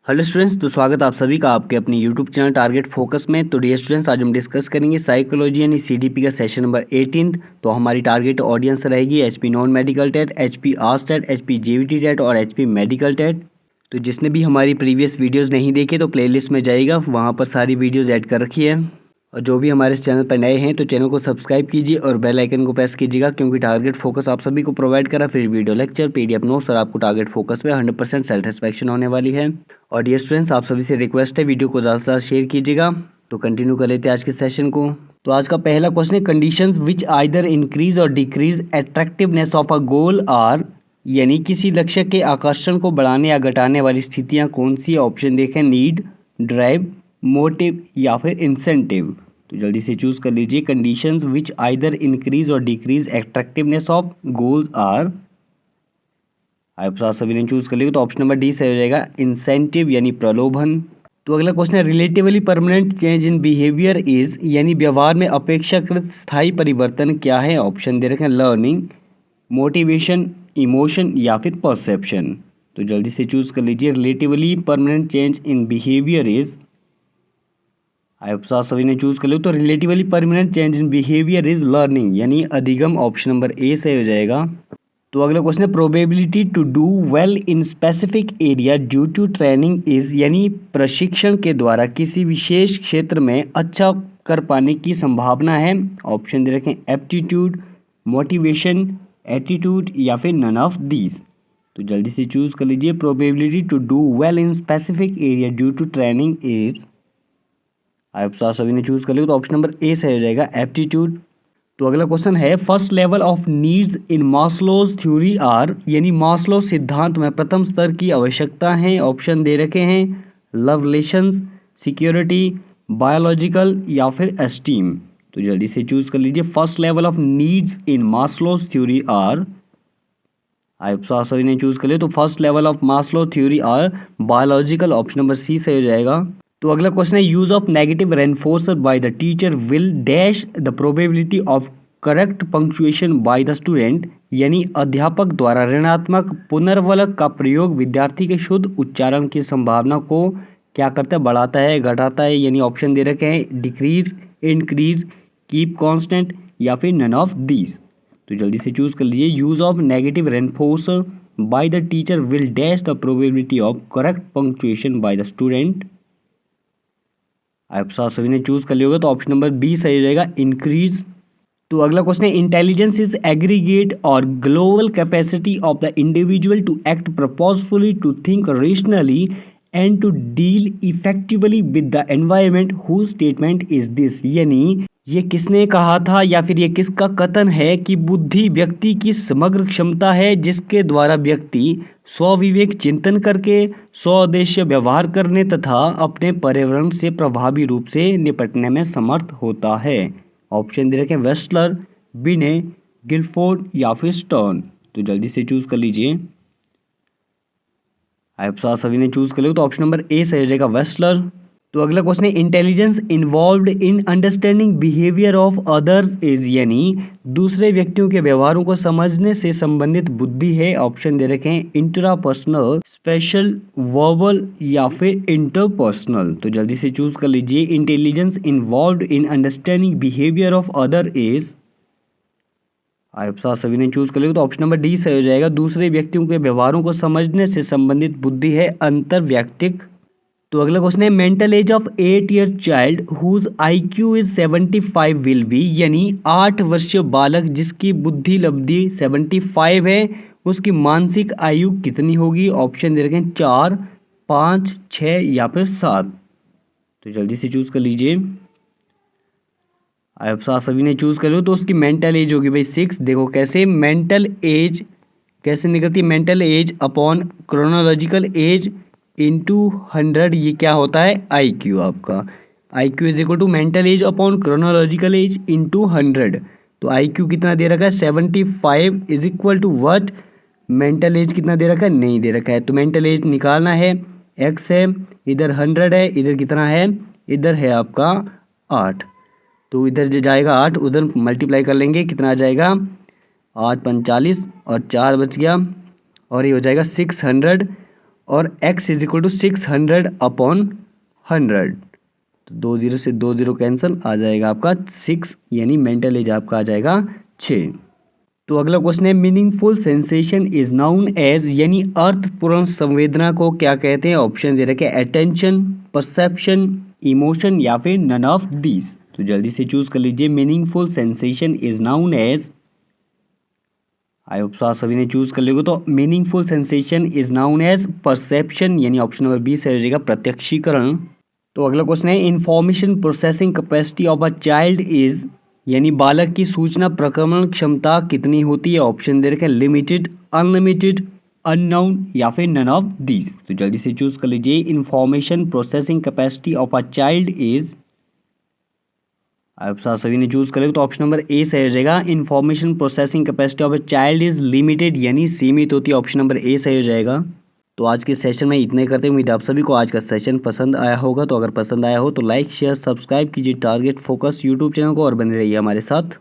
Hello students, तो स्वागत आप सभी का आपके अपने यूट्यूब चैनल टारगेट फोकस में। तो डियर स्टूडेंट्स, आज हम डिस्कस करेंगे साइकोलॉजी यानी सीडीपी का सेशन नंबर 18। तो हमारी टारगेट ऑडियंस रहेगी HP non medical TET, HP arts TET, HP JBT TET और एचपी मेडिकल टेट। तो जिसने भी हमारी प्रीवियस वीडियोस नहीं देखे तो प्लेलिस्ट में जाइएगा, वहाँ पर सारी वीडियोज़ ऐड कर रखी है। और जो भी हमारे इस चैनल पर नए हैं तो चैनल को सब्सक्राइब कीजिए और बेल आइकन को प्रेस कीजिएगा, क्योंकि टारगेट फोकस आप सभी को प्रोवाइड करा फिर वीडियो लेक्चर, पीडीएफ नोट्स और आपको टारगेट फोकस में 100% सेटिस्फैक्शन होने वाली है। और डियर स्टूडेंट्स, आप सभी से रिक्वेस्ट है वीडियो को ज़्यादा से ज़्यादा शेयर कीजिएगा। तो कंटिन्यू कर लेते हैं आज के सेशन को। तो आज का पहला क्वेश्चन है, conditions which either increase or decrease attractiveness of a goal are, यानी किसी लक्ष्य के आकर्षण को बढ़ाने या घटाने वाली स्थितियां कौन सी? ऑप्शन देखें, नीड, ड्राइव, मोटिव या फिर इंसेंटिव। तो जल्दी से चूज कर लीजिए। Conditions which either increase or decrease attractiveness of goals are, आप सभी ने चूज कर लिया तो ऑप्शन नंबर डी सही हो जाएगा, इंसेंटिव यानी प्रलोभन। तो अगला क्वेश्चन है, relatively permanent change in behaviour is, यानी व्यवहार में अपेक्षाकृत स्थायी परिवर्तन क्या है? ऑप्शन दे रखे हैं, लर्निंग, मोटिवेशन, इमोशन या फिर परसेप्शन। तो जल्दी से चूज कर लीजिए। Relatively permanent change in behaviour is, आप सभी ने चूज कर लिया तो relatively permanent change in behaviour is learning, यानी अधिगम। ऑप्शन नंबर ए सही हो जाएगा। तो अगला क्वेश्चन है, probability to do well in specific area due to training is, यानी प्रशिक्षण के द्वारा किसी विशेष क्षेत्र में अच्छा कर पाने की संभावना है। ऑप्शन दे रखें, एप्टीट्यूड, मोटिवेशन, एटीट्यूड या फिर नन ऑफ दीज। तो जल्दी से चूज कर लीजिए। Probability to do well in specific area due to training is, आप सभी ने चूज कर लिया तो ऑप्शन नंबर ए सही हो जाएगा, एप्टीट्यूड। तो अगला क्वेश्चन है, first level of needs in Maslow's theory are, यानी मास्लो सिद्धांत में प्रथम स्तर की आवश्यकता है। ऑप्शन दे रखे हैं, लव रिलेशंस, सिक्योरिटी, बायोलॉजिकल या फिर एस्टीम। तो जल्दी से चूज कर लीजिए। First level of needs in Maslow's theory are, आप सभी ने चूज कर लिया तो first level of Maslow theory are biological. Option number C सही हो जाएगा। तो अगला क्वेश्चन है, use of negative reinforcer by the teacher will dash the probability of correct punctuation by the student, यानी अध्यापक द्वारा ऋणात्मक पुनर्वलक का प्रयोग विद्यार्थी के शुद्ध उच्चारण की संभावना को क्या करता है? बढ़ाता है, घटाता है? यानी ऑप्शन दे रखे हैं, डिक्रीज, इंक्रीज, कीप कांस्टेंट या फिर नन ऑफ दीज। तो जल्दी से चूज कर लीजिए। Use of negative reinforcer by the teacher will dash the probability of correct punctuation by the student, आप सभी ने चूज कर लिया होगा तो ऑप्शन नंबर बी सही हो जाएगा, इंक्रीज। तो अगला क्वेश्चन है, इंटेलिजेंस इज एग्रीगेट और global capacity of the individual to act purposefully, to think rationally and to deal effectively with the environment, who statement is this, यानी ये किसने कहा था या फिर ये किसका कथन है कि बुद्धि व्यक्ति की समग्र क्षमता है जिसके द्वारा व्यक्ति स्वविवेक चिंतन करके स्वदेशीय व्यवहार करने तथा अपने पर्यावरण से प्रभावी रूप से निपटने में समर्थ होता है। ऑप्शन दे रखे, वेस्टलर, बिने, गिलफोर्ड या फिर स्टर्न। तो जल्दी से चूज कर लीजिए। आप सभी ने चूज कर लिया तो ऑप्शन नंबर ए सही हो जाएगा, वेस्टलर। तो अगला क्वेश्चन है, intelligence involved in understanding behaviour of others is, यानी दूसरे व्यक्तियों के व्यवहारों को समझने से संबंधित बुद्धि है। ऑप्शन दे रखे हैं, इंट्रापर्सनल, स्पेशल, वर्बल या फिर इंटरपर्सनल। तो जल्दी से चूज कर लीजिए। Intelligence involved in understanding behaviour of other is, आप सभी ने चूज कर लिया तो ऑप्शन नंबर डी सही हो जाएगा, दूसरे व्यक्तियों के व्यवहारों को समझने से संबंधित बुद्धि है अंतर्वैयक्तिक। तो अगला क्वेश्चन है, mental age of 8 year child whose IQ is 75 will be, यानी 8 वर्षीय बालक जिसकी बुद्धि लब्धि 75 है, उसकी मानसिक आयु कितनी होगी? ऑप्शन दे रखे हैं, 4, 5, 6 या फिर 7। तो जल्दी से चूज कर लीजिए। आप सभी ने चूज कर लो तो उसकी मेंटल एज होगी भाई 6। देखो कैसे मेंटल एज कैसे निकलती है, mental age upon chronological age into 100, ये क्या होता है? IQ। आपका IQ is equal to mental age upon chronological age into 100। तो IQ कितना दे रखा है? 75 is equal to what? Mental age कितना दे रखा है? नहीं दे रखा है। तो मेंटल एज निकालना है, x है, इधर 100 है, इधर कितना है? इधर है आपका 8। तो इधर जो जाएगा 8, उधर मल्टीप्लाई कर लेंगे, कितना आ जाएगा? 8 45 और 4 बच गया, और ये हो जाएगा 600 और x इज इक्वल टू 600/100। तो 2 0 से 2 0 कैंसिल, आ जाएगा आपका 6 यानी मेंटल एज आपका आ जाएगा 6। तो अगला क्वेश्चन है meaningful sensation is known as यानी अर्थपूर्ण संवेदना को क्या कहते हैं? ऑप्शन दे रखे अटेंशन, परसेप्शन, इमोशन या फिर नन ऑफ दीज। तो जल्दी से चूज कर लीजिए। Meaningful sensation is known as, I hope आप सभी ने चूज कर लिया। तो meaningful sensation is known as perception यानी ऑप्शन नंबर बी से हो जाएगा प्रत्यक्षीकरण। तो अगला क्वेश्चन है information processing capacity of a child is यानी बालक की सूचना प्रक्रमण क्षमता कितनी होती है? ऑप्शन दे रखे लिमिटेड, अनलिमिटेड, अननोन या फिर नन ऑफ दीज। तो जल्दी से चूज कर लीजिए। Information processing capacity of a child is, आप सभी ने चूज करेगा तो ऑप्शन नंबर ए सही हो जाएगा। Information processing capacity of a child is limited यानी सीमित होती है, ऑप्शन नंबर ए सही हो जाएगा। तो आज के सेशन में इतने करते हैं। उम्मीद आप सभी को आज का सेशन पसंद आया होगा। तो अगर पसंद आया हो तो लाइक शेयर सब्सक्राइब कीजिए टारगेट फोकस यूट्यूब चैनल को और बने रहिए हमारे साथ।